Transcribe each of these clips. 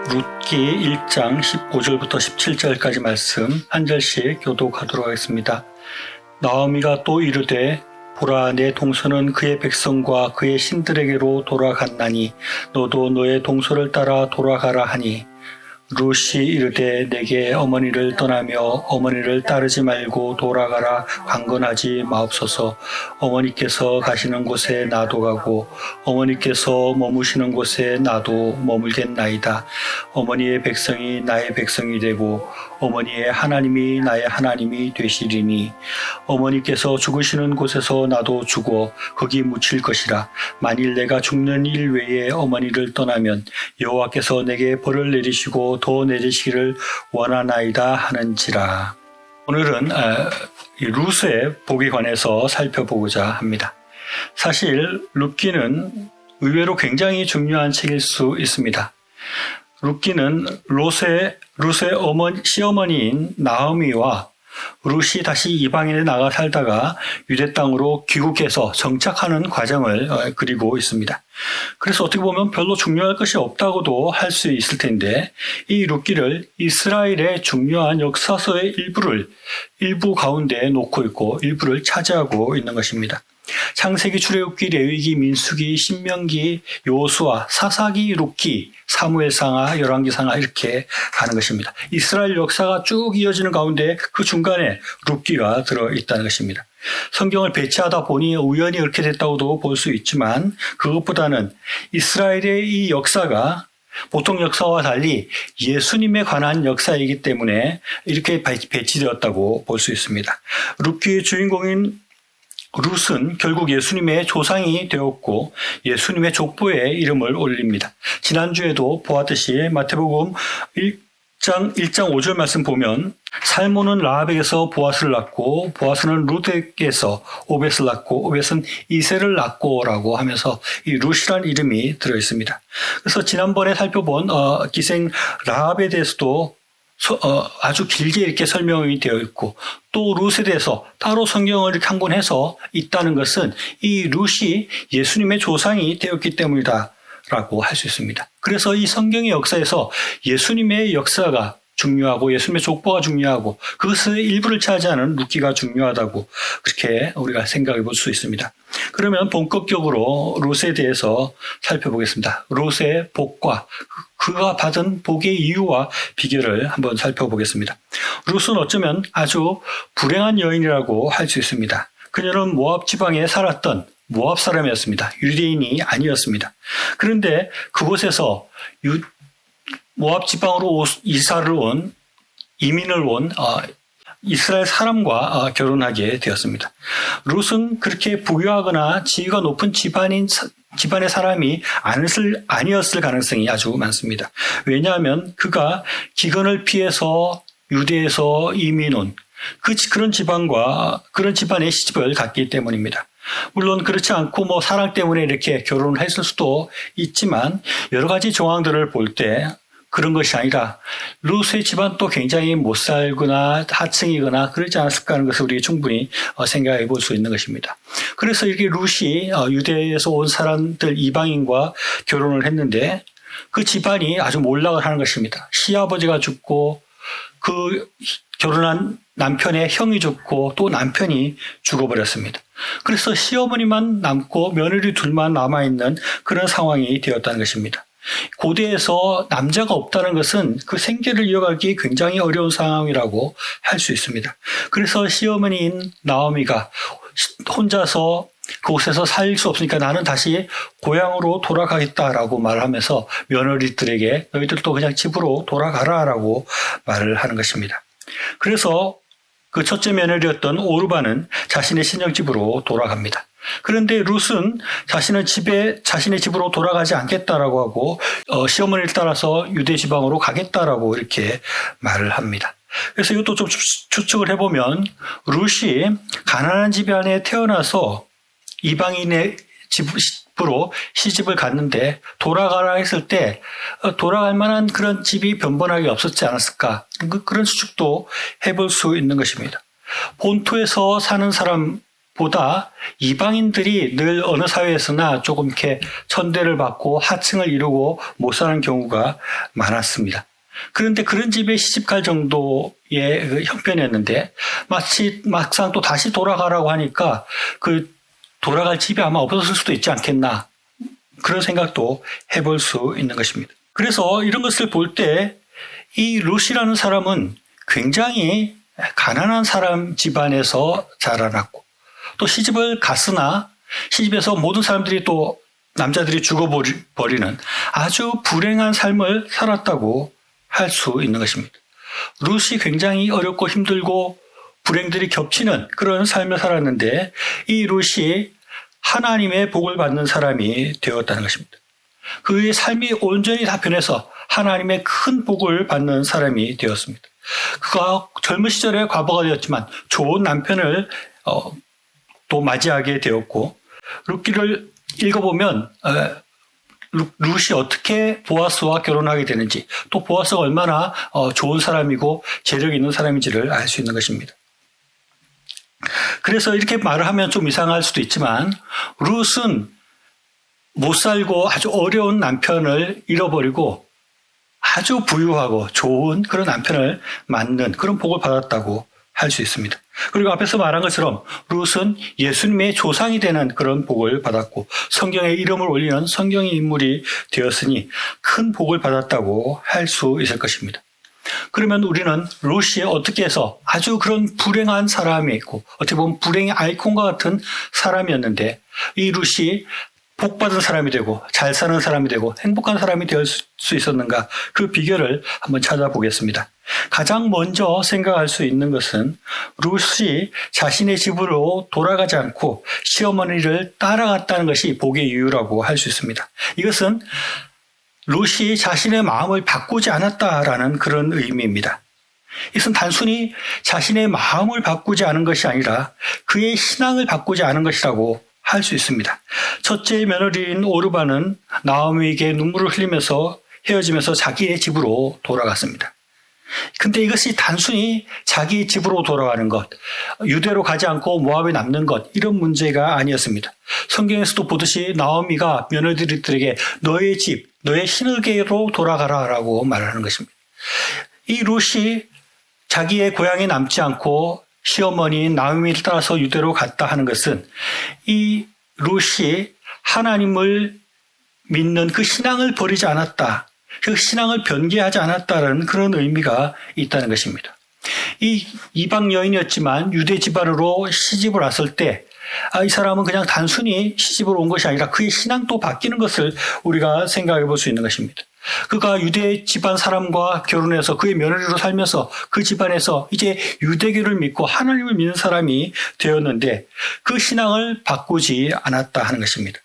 룻기 1장 15절부터 17절까지 말씀 한 절씩 교독하도록 하겠습니다. 나오미가 또 이르되 보라, 내 동서는 그의 백성과 그의 신들에게로 돌아갔나니 너도 너의 동서를 따라 돌아가라 하니, 룻이 이르되 내게 어머니를 떠나며 어머니를 따르지 말고 돌아가라 강건하지 마옵소서. 어머니께서 가시는 곳에 나도 가고 어머니께서 머무시는 곳에 나도 머물겠나이다. 어머니의 백성이 나의 백성이 되고 어머니의 하나님이 나의 하나님이 되시리니, 어머니께서 죽으시는 곳에서 나도 죽어 거기 묻힐 것이라. 만일 내가 죽는 일 외에 어머니를 떠나면 여호와께서 내게 벌을 내리시고 더 내리시기를 원하나이다 하는지라. 오늘은 이 룻의 복에 관해서 살펴보고자 합니다. 사실 룻기는 의외로 굉장히 중요한 책일 수 있습니다. 룻기는 룻의 시어머니인 나오미와 룻이 다시 이방인에 나가 살다가 유대 땅으로 귀국해서 정착하는 과정을 그리고 있습니다. 그래서 어떻게 보면 별로 중요할 것이 없다고도 할 수 있을 텐데, 이 룻기를 이스라엘의 중요한 역사서의 일부 가운데 놓고 있고 일부를 차지하고 있는 것입니다. 창세기, 출애굽기, 레위기, 민수기, 신명기, 여호수아, 사사기, 룻기, 사무엘상하, 열왕기상하 이렇게 가는 것입니다. 이스라엘 역사가 쭉 이어지는 가운데 그 중간에 룻기가 들어있다는 것입니다. 성경을 배치하다 보니 우연히 그렇게 됐다고도 볼 수 있지만, 그것보다는 이스라엘의 이 역사가 보통 역사와 달리 예수님에 관한 역사이기 때문에 이렇게 배치되었다고 볼 수 있습니다. 룻기의 주인공인 룻은 결국 예수님의 조상이 되었고 예수님의 족보에 이름을 올립니다. 지난주에도 보았듯이 마태복음 1장 5절 말씀 보면, 살몬은 라합에게서 보아스를 낳고 보아스는 룻에게서 오벳을 낳고 오벳은 이새를 낳고 라고 하면서 이 룻이라는 이름이 들어있습니다. 그래서 지난번에 살펴본 기생 라합에 대해서도 아주 길게 이렇게 설명이 되어 있고, 또 룻에 대해서 따로 성경을 이렇게 한 권 해서 있다는 것은 이 룻이 예수님의 조상이 되었기 때문이다 라고 할 수 있습니다. 그래서 이 성경의 역사에서 예수님의 역사가 중요하고 예수님의 족보가 중요하고 그것의 일부를 차지하는 룻기가 중요하다고 그렇게 우리가 생각해 볼 수 있습니다. 그러면 본격적으로 룻에 대해서 살펴보겠습니다. 룻의 복과 그가 받은 복의 이유와 비결을 한번 살펴보겠습니다. 룻은 어쩌면 아주 불행한 여인이라고 할 수 있습니다. 그녀는 모압 지방에 살았던 모압 사람이었습니다. 유대인이 아니었습니다. 그런데 그곳에서 모압 지방으로 이민을 온 이스라엘 사람과 결혼하게 되었습니다. 룻은 그렇게 부유하거나 지위가 높은 집안의 사람이 아니었을 가능성이 아주 많습니다. 왜냐하면 그가 기근을 피해서 유대에서 이민 온 그런 집안의 시집을 갔기 때문입니다. 물론 그렇지 않고 사랑 때문에 이렇게 결혼을 했을 수도 있지만, 여러 가지 정황들을 볼 때 그런 것이 아니라 룻의 집안도 굉장히 못 살거나 하층이거나 그러지 않았을까 하는 것을 우리 충분히 생각해 볼 수 있는 것입니다. 그래서 이렇게 룻이 유대에서 온 사람들 이방인과 결혼을 했는데 그 집안이 아주 몰락을 하는 것입니다. 시아버지가 죽고 그 결혼한 남편의 형이 죽고 또 남편이 죽어버렸습니다. 그래서 시어머니만 남고 며느리 둘만 남아있는 그런 상황이 되었다는 것입니다. 고대에서 남자가 없다는 것은 그 생계를 이어가기 굉장히 어려운 상황이라고 할 수 있습니다. 그래서 시어머니인 나오미가 혼자서 그곳에서 살 수 없으니까 나는 다시 고향으로 돌아가겠다라고 말하면서 며느리들에게 너희들도 그냥 집으로 돌아가라라고 말을 하는 것입니다. 그래서 그 첫째 며느리였던 오르바는 자신의 친정집으로 돌아갑니다. 그런데 룻은 자신의 집으로 돌아가지 않겠다라고 하고 시어머니를 따라서 유대 지방으로 가겠다라고 이렇게 말을 합니다. 그래서 이것도 좀 추측을 해보면, 룻이 가난한 집안에 태어나서 이방인의 집으로 시집을 갔는데 돌아가라 했을 때 돌아갈 만한 그런 집이 변변하게 없었지 않았을까, 그런 추측도 해볼 수 있는 것입니다. 본토에서 사는 사람 보다 이방인들이 늘 어느 사회에서나 조금 이렇게 천대를 받고 하층을 이루고 못 사는 경우가 많았습니다. 그런데 그런 집에 시집갈 정도의 그 형편이었는데 마치 막상 또 다시 돌아가라고 하니까 그 돌아갈 집이 아마 없었을 수도 있지 않겠나, 그런 생각도 해볼 수 있는 것입니다. 그래서 이런 것을 볼 때 이 룻이라는 사람은 굉장히 가난한 사람 집안에서 자라났고, 또 시집을 갔으나 시집에서 모든 사람들이 또 남자들이 죽어버리는 아주 불행한 삶을 살았다고 할 수 있는 것입니다. 룻이 굉장히 어렵고 힘들고 불행들이 겹치는 그런 삶을 살았는데 이 룻이 하나님의 복을 받는 사람이 되었다는 것입니다. 그의 삶이 온전히 다 변해서 하나님의 큰 복을 받는 사람이 되었습니다. 그가 젊은 시절에 과부가 되었지만 좋은 남편을 또 맞이하게 되었고, 룻기를 읽어보면 룻이 어떻게 보아스와 결혼하게 되는지, 또 보아스가 얼마나 좋은 사람이고 재력이 있는 사람인지를 알 수 있는 것입니다. 그래서 이렇게 말을 하면 좀 이상할 수도 있지만 룻은 못 살고 아주 어려운 남편을 잃어버리고 아주 부유하고 좋은 그런 남편을 맞는 그런 복을 받았다고 할 수 있습니다. 그리고 앞에서 말한 것처럼 룻은 예수님의 조상이 되는 그런 복을 받았고 성경에 이름을 올리는 성경의 인물이 되었으니 큰 복을 받았다고 할 수 있을 것입니다. 그러면 우리는 룻이 어떻게 해서 아주 그런 불행한 사람이 있고 어떻게 보면 불행의 아이콘과 같은 사람이었는데 이 룻이 복받은 사람이 되고 잘 사는 사람이 되고 행복한 사람이 될 수 있었는가, 그 비결을 한번 찾아보겠습니다. 가장 먼저 생각할 수 있는 것은 룻이 자신의 집으로 돌아가지 않고 시어머니를 따라갔다는 것이 복의 이유라고 할 수 있습니다. 이것은 룻이 자신의 마음을 바꾸지 않았다라는 그런 의미입니다. 이것은 단순히 자신의 마음을 바꾸지 않은 것이 아니라 그의 신앙을 바꾸지 않은 것이라고 할 수 있습니다. 첫째 며느리인 오르바는 나오미에게 눈물을 흘리면서 헤어지면서 자기의 집으로 돌아갔습니다. 근데 이것이 단순히 자기 집으로 돌아가는 것, 유대로 가지 않고 모압에 남는 것, 이런 문제가 아니었습니다. 성경에서도 보듯이 나오미가 며느리들에게 너의 집, 너의 신에게로 돌아가라라고 말하는 것입니다. 이 룻이 자기의 고향에 남지 않고 시어머니인 나오미를 따라서 유대로 갔다 하는 것은 이 룻이 하나님을 믿는 그 신앙을 버리지 않았다, 그 신앙을 변개하지 않았다는 그런 의미가 있다는 것입니다. 이 이방 여인이었지만 유대 집안으로 시집을 왔을 때 이 사람은 그냥 단순히 시집으로 온 것이 아니라 그의 신앙도 바뀌는 것을 우리가 생각해 볼 수 있는 것입니다. 그가 유대 집안 사람과 결혼해서 그의 며느리로 살면서 그 집안에서 이제 유대교를 믿고 하나님을 믿는 사람이 되었는데 그 신앙을 바꾸지 않았다 하는 것입니다.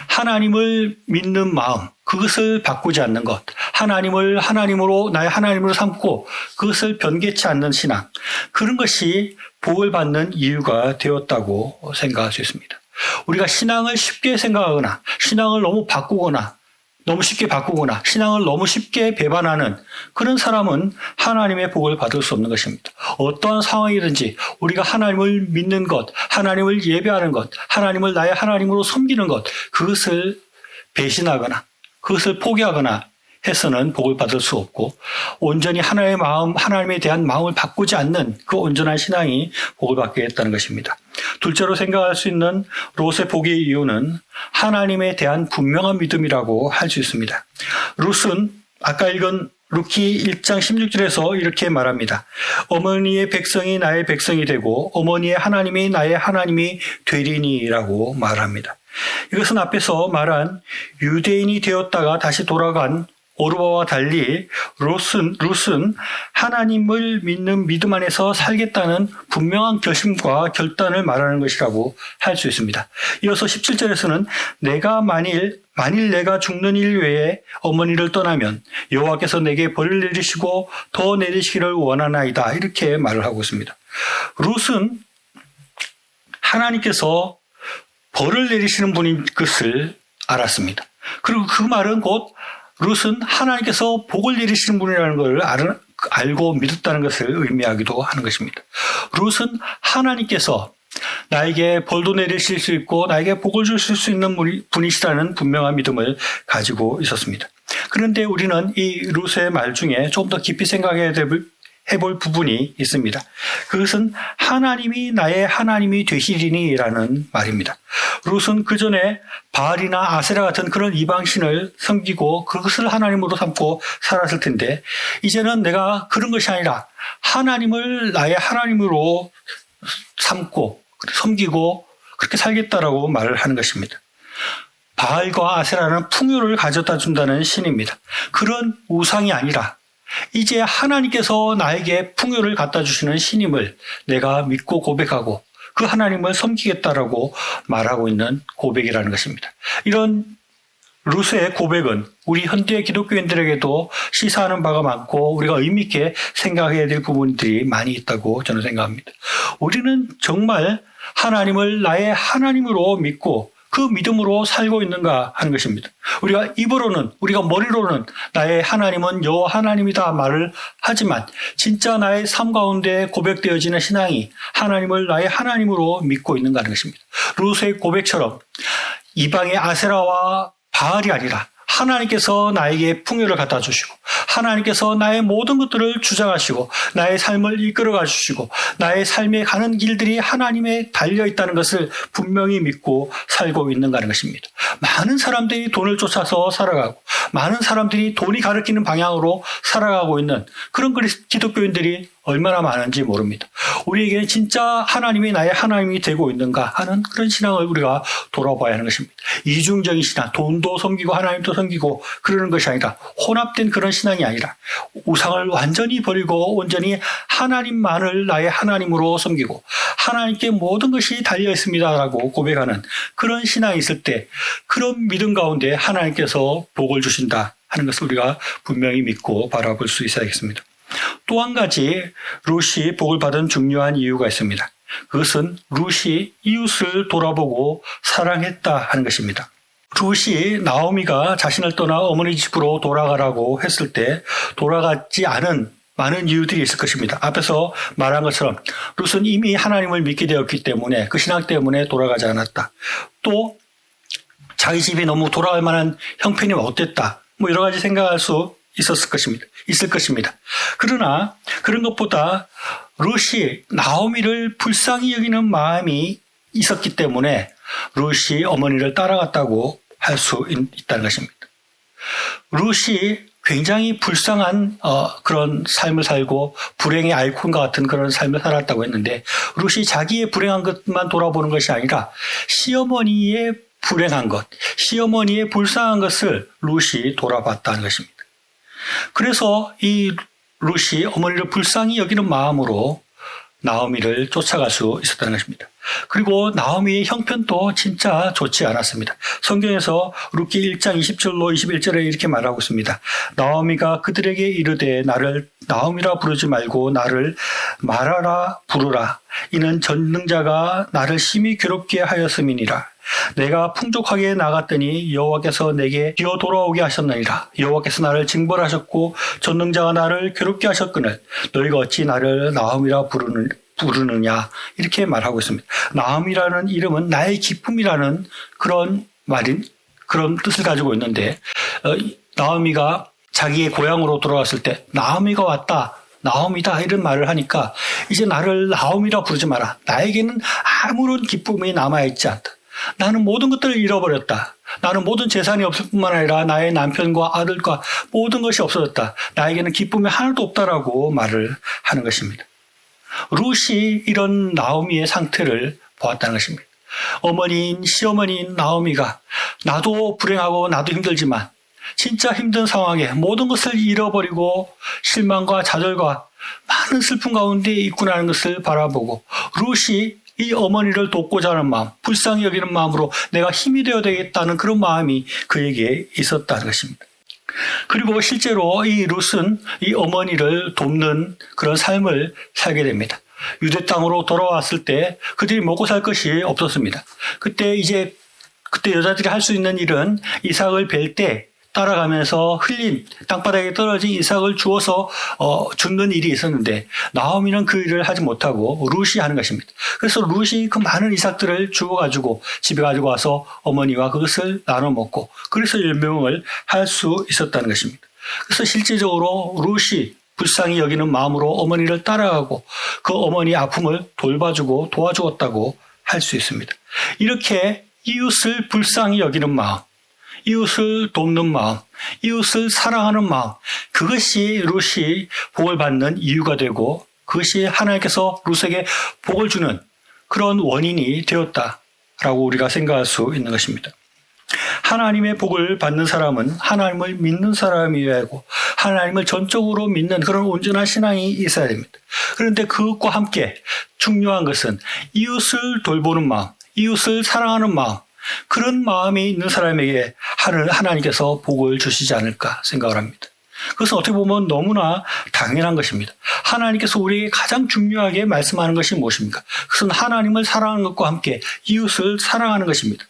하나님을 믿는 마음, 그것을 바꾸지 않는 것, 하나님을 하나님으로 나의 하나님으로 삼고 그것을 변개치 않는 신앙, 그런 것이 복을 받는 이유가 되었다고 생각할 수 있습니다. 우리가 신앙을 쉽게 생각하거나 신앙을 너무 쉽게 바꾸거나 신앙을 너무 쉽게 배반하는 그런 사람은 하나님의 복을 받을 수 없는 것입니다. 어떠한 상황이든지 우리가 하나님을 믿는 것, 하나님을 예배하는 것, 하나님을 나의 하나님으로 섬기는 것, 그것을 배신하거나 그것을 포기하거나 해서는 복을 받을 수 없고, 온전히 하나의 마음, 하나님에 대한 마음을 바꾸지 않는 그 온전한 신앙이 복을 받게 했다는 것입니다. 둘째로 생각할 수 있는 롯의 복의 이유는 하나님에 대한 분명한 믿음이라고 할 수 있습니다. 롯은 아까 읽은 루키 1장 16절에서 이렇게 말합니다. 어머니의 백성이 나의 백성이 되고 어머니의 하나님이 나의 하나님이 되리니라고 말합니다. 이것은 앞에서 말한 유대인이 되었다가 다시 돌아간 오르바와 달리 룻은 하나님을 믿는 믿음 안에서 살겠다는 분명한 결심과 결단을 말하는 것이라고 할 수 있습니다. 이어서 17절에서는 내가 만일 내가 죽는 일 외에 어머니를 떠나면 여호와께서 내게 벌을 내리시고 더 내리시기를 원하나이다, 이렇게 말을 하고 있습니다. 룻은 하나님께서 벌을 내리시는 분인 것을 알았습니다. 그리고 그 말은 곧 룻은 하나님께서 복을 내리시는 분이라는 걸 알고 믿었다는 것을 의미하기도 하는 것입니다. 룻은 하나님께서 나에게 벌도 내리실 수 있고 나에게 복을 주실 수 있는 분이시라는 분명한 믿음을 가지고 있었습니다. 그런데 우리는 이 룻의 말 중에 좀 더 깊이 해볼 부분이 있습니다. 그것은 하나님이 나의 하나님이 되시리니라는 말입니다. 룻은 그 전에 바알이나 아세라 같은 그런 이방신을 섬기고 그것을 하나님으로 삼고 살았을 텐데 이제는 내가 그런 것이 아니라 하나님을 나의 하나님으로 삼고 섬기고 그렇게 살겠다라고 말을 하는 것입니다. 바알과 아세라는 풍요를 가져다 준다는 신입니다. 그런 우상이 아니라 이제 하나님께서 나에게 풍요를 갖다 주시는 신임을 내가 믿고 고백하고 그 하나님을 섬기겠다라고 말하고 있는 고백이라는 것입니다. 이런 룻의 고백은 우리 현대 기독교인들에게도 시사하는 바가 많고 우리가 의미 있게 생각해야 될 부분들이 많이 있다고 저는 생각합니다. 우리는 정말 하나님을 나의 하나님으로 믿고 그 믿음으로 살고 있는가 하는 것입니다. 우리가 입으로는, 우리가 머리로는 나의 하나님은 여호와 하나님이다 말을 하지만 진짜 나의 삶 가운데 고백되어지는 신앙이 하나님을 나의 하나님으로 믿고 있는가 하는 것입니다. 룻의 고백처럼 이방의 아세라와 바알이 아니라 하나님께서 나에게 풍요를 갖다 주시고 하나님께서 나의 모든 것들을 주장하시고 나의 삶을 이끌어가 주시고 나의 삶에 가는 길들이 하나님에 달려있다는 것을 분명히 믿고 살고 있는가 하는 것입니다. 많은 사람들이 돈을 쫓아서 살아가고 많은 사람들이 돈이 가리키는 방향으로 살아가고 있는 그런 기독교인들이 얼마나 많은지 모릅니다. 우리에게는 진짜 하나님이 나의 하나님이 되고 있는가 하는 그런 신앙을 우리가 돌아봐야 하는 것입니다. 이중적인 신앙, 돈도 섬기고 하나님도 섬기고 그러는 것이 아니라 혼합된 그런 신앙이 아니라 우상을 완전히 버리고 온전히 하나님만을 나의 하나님으로 섬기고 하나님께 모든 것이 달려 있습니다라고 고백하는 그런 신앙이 있을 때 그런 믿음 가운데 하나님께서 복을 주신다 하는 것을 우리가 분명히 믿고 바라볼 수 있어야겠습니다. 또 한 가지 룻이 복을 받은 중요한 이유가 있습니다. 그것은 룻이 이웃을 돌아보고 사랑했다 하는 것입니다. 룻이 나오미가 자신을 떠나 어머니 집으로 돌아가라고 했을 때 돌아가지 않은 많은 이유들이 있을 것입니다. 앞에서 말한 것처럼 룻은 이미 하나님을 믿게 되었기 때문에 그 신앙 때문에 돌아가지 않았다. 또 자기 집이 너무 돌아갈 만한 형편이 어땠다. 여러 가지 생각할 수 있을 것입니다. 그러나 그런 것보다 룻이 나오미를 불쌍히 여기는 마음이 있었기 때문에 룻이 어머니를 따라갔다고 할 수 있다는 것입니다. 룻이 굉장히 불쌍한 그런 삶을 살고 불행의 아이콘과 같은 그런 삶을 살았다고 했는데 룻이 자기의 불행한 것만 돌아보는 것이 아니라 시어머니의 불행한 것, 시어머니의 불쌍한 것을 룻이 돌아봤다는 것입니다. 그래서 이 룻이 어머니를 불쌍히 여기는 마음으로 나오미를 쫓아갈 수 있었다는 것입니다. 그리고 나오미의 형편도 진짜 좋지 않았습니다. 성경에서 룻기 1장 20절로 21절에 이렇게 말하고 있습니다. 나오미가 그들에게 이르되 나를 나오미라 부르지 말고 나를 마라라 부르라. 이는 전능자가 나를 심히 괴롭게 하였음이니라. 내가 풍족하게 나갔더니 여호와께서 내게 기어 돌아오게 하셨느니라. 여호와께서 나를 징벌하셨고 전능자가 나를 괴롭게 하셨거늘 너희가 어찌 나를 나오미라 부르느냐 이렇게 말하고 있습니다. 나오미라는 이름은 나의 기쁨이라는 그런 뜻을 가지고 있는데 나오미가 자기의 고향으로 돌아왔을 때 나오미가 왔다. 나오미다 이런 말을 하니까 이제 나를 나오미라 부르지 마라. 나에게는 아무런 기쁨이 남아있지 않다. 나는 모든 것들을 잃어버렸다. 나는 모든 재산이 없을 뿐만 아니라 나의 남편과 아들과 모든 것이 없어졌다. 나에게는 기쁨이 하나도 없다라고 말을 하는 것입니다. 룻이 이런 나오미의 상태를 보았다는 것입니다. 어머니인 시어머니인 나오미가 나도 불행하고 나도 힘들지만 진짜 힘든 상황에 모든 것을 잃어버리고 실망과 좌절과 많은 슬픔 가운데 있구나 하는 것을 바라보고 룻이 이 어머니를 돕고자 하는 마음, 불쌍히 여기는 마음으로 내가 힘이 되어야 되겠다는 그런 마음이 그에게 있었다는 것입니다. 그리고 실제로 이 룻은 이 어머니를 돕는 그런 삶을 살게 됩니다. 유대 땅으로 돌아왔을 때 그들이 먹고 살 것이 없었습니다. 그때 여자들이 할 수 있는 일은 이삭을 벨 때 따라가면서 흘린 땅바닥에 떨어진 이삭을 주워서 죽는 일이 있었는데 나오미는 그 일을 하지 못하고 룻이 하는 것입니다. 그래서 룻이 그 많은 이삭들을 주워가지고 집에 가지고 와서 어머니와 그것을 나눠 먹고 그래서 열명을 할 수 있었다는 것입니다. 그래서 실제적으로 룻이 불쌍히 여기는 마음으로 어머니를 따라가고 그 어머니의 아픔을 돌봐주고 도와주었다고 할 수 있습니다. 이렇게 이웃을 불쌍히 여기는 마음, 이웃을 돕는 마음, 이웃을 사랑하는 마음, 그것이 룻이 복을 받는 이유가 되고 그것이 하나님께서 룻에게 복을 주는 그런 원인이 되었다라고 우리가 생각할 수 있는 것입니다. 하나님의 복을 받는 사람은 하나님을 믿는 사람이어야 하고 하나님을 전적으로 믿는 그런 온전한 신앙이 있어야 됩니다. 그런데 그것과 함께 중요한 것은 이웃을 돌보는 마음, 이웃을 사랑하는 마음, 그런 마음이 있는 사람에게 하나님께서 복을 주시지 않을까 생각을 합니다. 그것은 어떻게 보면 너무나 당연한 것입니다. 하나님께서 우리에게 가장 중요하게 말씀하는 것이 무엇입니까? 그것은 하나님을 사랑하는 것과 함께 이웃을 사랑하는 것입니다.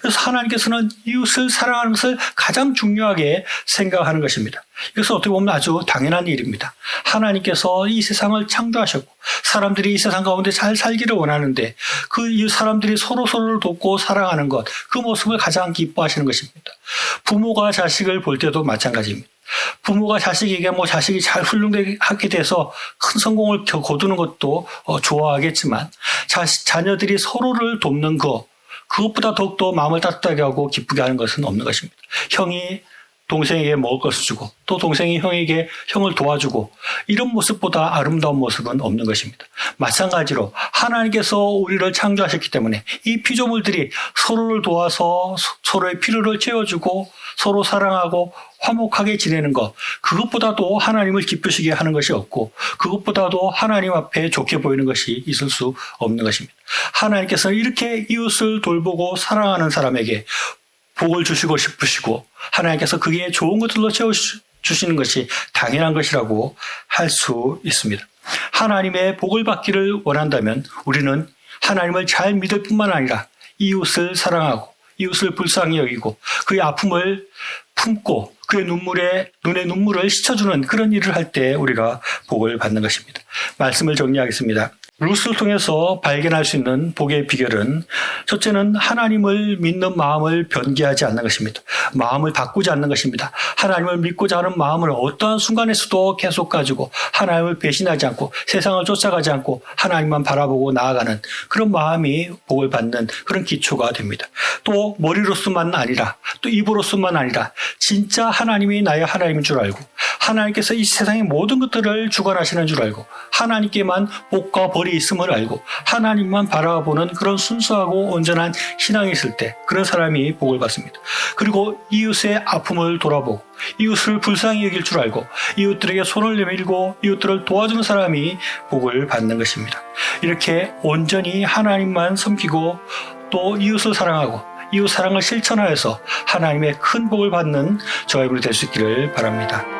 그래서 하나님께서는 이웃을 사랑하는 것을 가장 중요하게 생각하는 것입니다. 이것은 어떻게 보면 아주 당연한 일입니다. 하나님께서 이 세상을 창조하셨고 사람들이 이 세상 가운데 잘 살기를 원하는데 그 사람들이 서로를 돕고 사랑하는 것, 그 모습을 가장 기뻐하시는 것입니다. 부모가 자식을 볼 때도 마찬가지입니다. 부모가 자식에게 자식이 잘 훌륭하게 돼서 큰 성공을 거두는 것도 좋아하겠지만 자녀들이 서로를 돕는 그것보다 더욱더 마음을 따뜻하게 하고 기쁘게 하는 것은 없는 것입니다. 형이 동생에게 먹을 것을 주고 또 동생이 형에게 형을 도와주고 이런 모습보다 아름다운 모습은 없는 것입니다. 마찬가지로 하나님께서 우리를 창조하셨기 때문에 이 피조물들이 서로를 도와서 서로의 필요를 채워주고 서로 사랑하고 화목하게 지내는 것, 그것보다도 하나님을 기쁘시게 하는 것이 없고 그것보다도 하나님 앞에 좋게 보이는 것이 있을 수 없는 것입니다. 하나님께서는 이렇게 이웃을 돌보고 사랑하는 사람에게 복을 주시고 싶으시고 하나님께서 그게 좋은 것들로 채워주시는 것이 당연한 것이라고 할 수 있습니다. 하나님의 복을 받기를 원한다면 우리는 하나님을 잘 믿을 뿐만 아니라 이웃을 사랑하고 이웃을 불쌍히 여기고 그의 아픔을 품고 그의 눈에 눈물을 씻어주는 그런 일을 할 때 우리가 복을 받는 것입니다. 말씀을 정리하겠습니다. 룻을 통해서 발견할 수 있는 복의 비결은 첫째는 하나님을 믿는 마음을 변개하지 않는 것입니다. 마음을 바꾸지 않는 것입니다. 하나님을 믿고자 하는 마음을 어떠한 순간에서도 계속 가지고 하나님을 배신하지 않고 세상을 쫓아가지 않고 하나님만 바라보고 나아가는 그런 마음이 복을 받는 그런 기초가 됩니다. 또 머리로서만 아니라 또 입으로서만 아니라 진짜 하나님이 나의 하나님인 줄 알고 하나님께서 이 세상의 모든 것들을 주관하시는 줄 알고 하나님께만 복과 벌이 있음을 알고 하나님만 바라보는 그런 순수하고 온전한 신앙이 있을 때 그런 사람이 복을 받습니다. 그리고 이웃의 아픔을 돌아보고 이웃을 불쌍히 여길 줄 알고 이웃들에게 손을 내밀고 이웃들을 도와주는 사람이 복을 받는 것입니다. 이렇게 온전히 하나님만 섬기고 또 이웃을 사랑하고 이웃 사랑을 실천하여서 하나님의 큰 복을 받는 저희들이 될 수 있기를 바랍니다.